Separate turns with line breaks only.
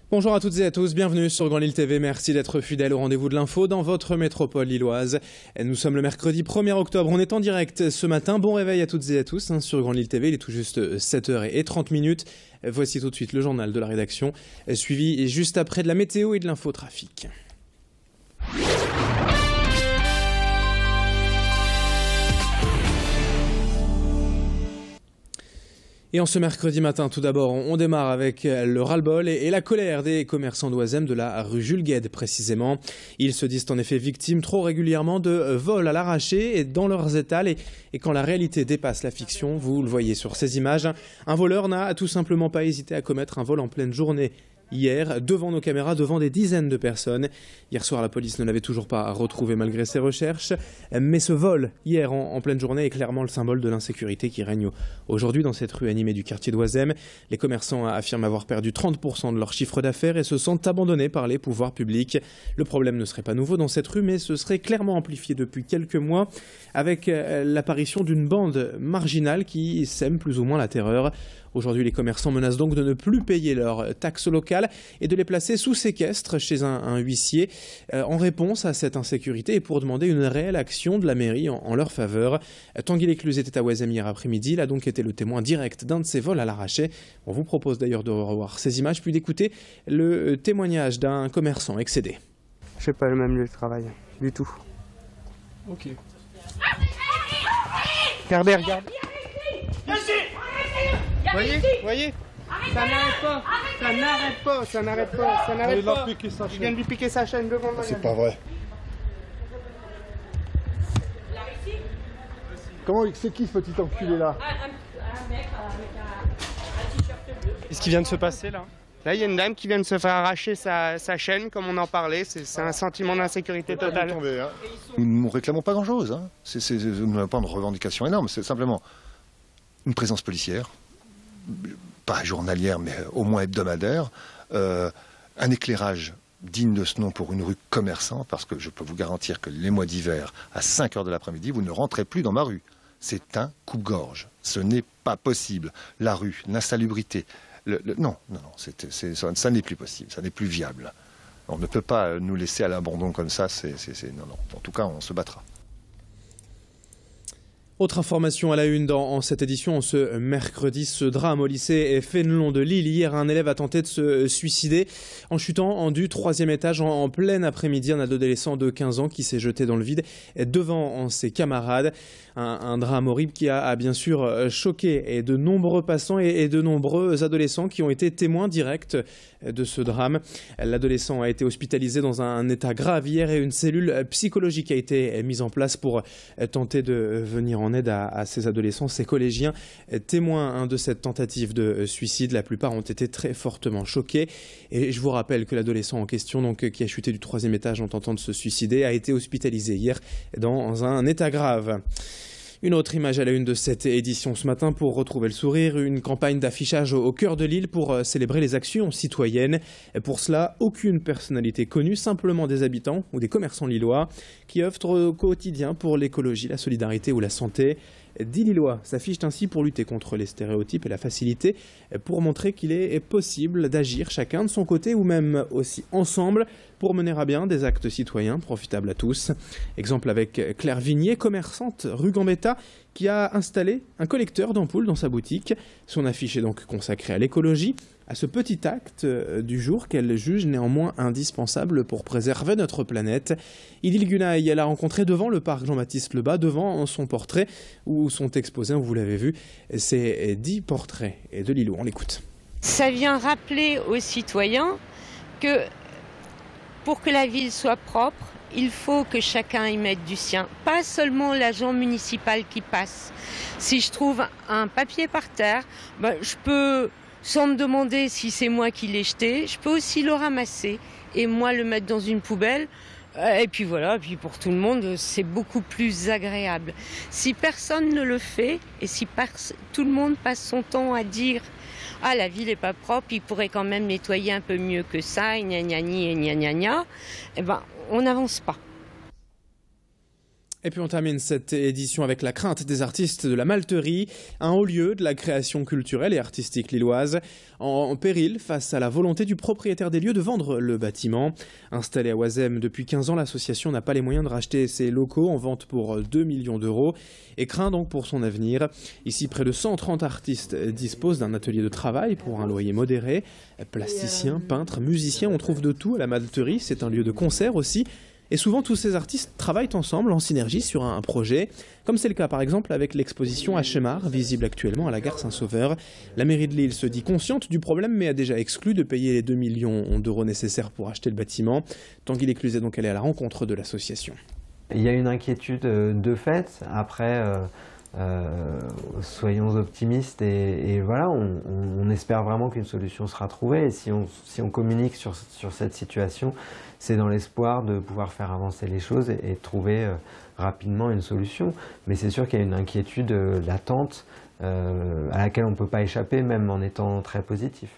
Bonjour à toutes et à tous, bienvenue sur Grand Lille TV, merci d'être fidèles au rendez-vous de l'info dans votre métropole lilloise. Nous sommes le mercredi 1er octobre, on est en direct ce matin, bon réveil à toutes et à tous sur Grand Lille TV, il est tout juste 7h30. Voici tout de suite le journal de la rédaction, suivi juste après de la météo et de l'infotrafic. Et en ce mercredi matin, tout d'abord, on démarre avec le ras-le-bol et la colère des commerçants d'Oisem de la rue Jules Guesde précisément. Ils se disent en effet victimes trop régulièrement de vols à l'arraché et dans leurs étals. Et quand la réalité dépasse la fiction, vous le voyez sur ces images, un voleur n'a tout simplement pas hésité à commettre un vol en pleine journée. Hier, devant nos caméras, devant des dizaines de personnes. Hier soir, la police ne l'avait toujours pas retrouvé malgré ses recherches. Mais ce vol, hier en pleine journée, est clairement le symbole de l'insécurité qui règne aujourd'hui dans cette rue animée du quartier d'Oisem. Les commerçants affirment avoir perdu 30% de leur chiffre d'affaires et se sentent abandonnés par les pouvoirs publics. Le problème ne serait pas nouveau dans cette rue, mais ce serait clairement amplifié depuis quelques mois avec l'apparition d'une bande marginale qui sème plus ou moins la terreur. Aujourd'hui, les commerçants menacent donc de ne plus payer leurs taxes locales et de les placer sous séquestre chez un huissier en réponse à cette insécurité et pour demander une réelle action de la mairie en leur faveur. Tanguy Lécluse était à Oisem hier après-midi. Il a donc été le témoin direct d'un de ces vols à l'arraché. On vous propose d'ailleurs de revoir ces images puis d'écouter le témoignage d'un commerçant excédé.
Je sais pas le même lieu de travail, du tout.
Ok.
Regardez. Voyez, ça n'arrête pas. Je viens de lui piquer sa chaîne devant moi.
C'est pas vrai. Comment c'est qui ce petit enculé là?
Un mec avec un t-shirt bleu.
Qu'est-ce qui vient de se passer là? Là, il y a une dame qui vient de se faire arracher sa chaîne, comme on en parlait. C'est un sentiment d'insécurité totale.
Nous ne réclamons pas grand-chose. Hein. Nous n'avons pas de revendication énorme. C'est simplement une présence policière, pas journalière, mais au moins hebdomadaire, un éclairage digne de ce nom pour une rue commerçante, parce que je peux vous garantir que les mois d'hiver, à 5 h de l'après-midi, vous ne rentrez plus dans ma rue. C'est un coupe-gorge. Ce n'est pas possible. La rue, l'insalubrité, non, ça n'est plus possible, ça n'est plus viable. On ne peut pas nous laisser à l'abandon comme ça, non. En tout cas, on se battra.
Autre information à la une en cette édition, ce mercredi, ce drame au lycée Fénelon de Lille. Hier, un élève a tenté de se suicider en chutant du 3e étage en plein après-midi. Un adolescent de 15 ans qui s'est jeté dans le vide devant ses camarades. Un drame horrible qui a bien sûr choqué de nombreux passants et de nombreux adolescents qui ont été témoins directs de ce drame. L'adolescent a été hospitalisé dans un état grave hier et une cellule psychologique a été mise en place pour tenter de venir en aide à ces adolescents, ces collégiens témoins de cette tentative de suicide. La plupart ont été très fortement choqués et je vous rappelle que l'adolescent en question, donc, qui a chuté du 3e étage en tentant de se suicider, a été hospitalisé hier dans un état grave. Une autre image à la une de cette édition ce matin pour retrouver le sourire, une campagne d'affichage au cœur de Lille pour célébrer les actions citoyennes. Et pour cela, aucune personnalité connue, simplement des habitants ou des commerçants lillois qui œuvrent au quotidien pour l'écologie, la solidarité ou la santé. 10 Lillois s'affichent ainsi pour lutter contre les stéréotypes et la facilité, pour montrer qu'il est possible d'agir chacun de son côté ou même aussi ensemble pour mener à bien des actes citoyens profitables à tous. Exemple avec Claire Vignier, commerçante rue Gambetta, qui a installé un collecteur d'ampoules dans sa boutique. Son affiche est donc consacrée à l'écologie, à ce petit acte du jour qu'elle juge néanmoins indispensable pour préserver notre planète. Idil Gunaï, elle a rencontré devant le parc Jean-Baptiste Lebas, devant son portrait où sont exposés, vous l'avez vu, ces 10 portraits de Lillo. On l'écoute.
Ça vient rappeler aux citoyens que pour que la ville soit propre, il faut que chacun y mette du sien, pas seulement l'agent municipal qui passe. Si je trouve un papier par terre, je peux, sans me demander si c'est moi qui l'ai jeté, je peux aussi le ramasser et moi le mettre dans une poubelle. Et puis voilà, puis pour tout le monde, c'est beaucoup plus agréable. Si personne ne le fait et si tout le monde passe son temps à dire « Ah, la ville n'est pas propre, il pourrait quand même nettoyer un peu mieux que ça, et gna gna gna gna gna gna », eh ben, on n'avance pas.
Et puis on termine cette édition avec la crainte des artistes de la Malterie, un haut lieu de la création culturelle et artistique lilloise, en péril face à la volonté du propriétaire des lieux de vendre le bâtiment. Installé à Oisem depuis 15 ans, l'association n'a pas les moyens de racheter ses locaux en vente pour 2 millions d'euros et craint donc pour son avenir. Ici, près de 130 artistes disposent d'un atelier de travail pour un loyer modéré. Plasticiens, peintres, musiciens, on trouve de tout à la Malterie, c'est un lieu de concert aussi. Et souvent, tous ces artistes travaillent ensemble en synergie sur un projet, comme c'est le cas par exemple avec l'exposition Hachemar, visible actuellement à la gare Saint-Sauveur. La mairie de Lille se dit consciente du problème, mais a déjà exclu de payer les 2 millions d'euros nécessaires pour acheter le bâtiment. Tanguy Lécluse est donc allé à la rencontre de l'association.
Il y a une inquiétude de fait. Après, soyons optimistes et voilà, on espère vraiment qu'une solution sera trouvée. Et si on communique sur cette situation, c'est dans l'espoir de pouvoir faire avancer les choses et de trouver rapidement une solution. Mais c'est sûr qu'il y a une inquiétude latente à laquelle on ne peut pas échapper, même en étant très positif.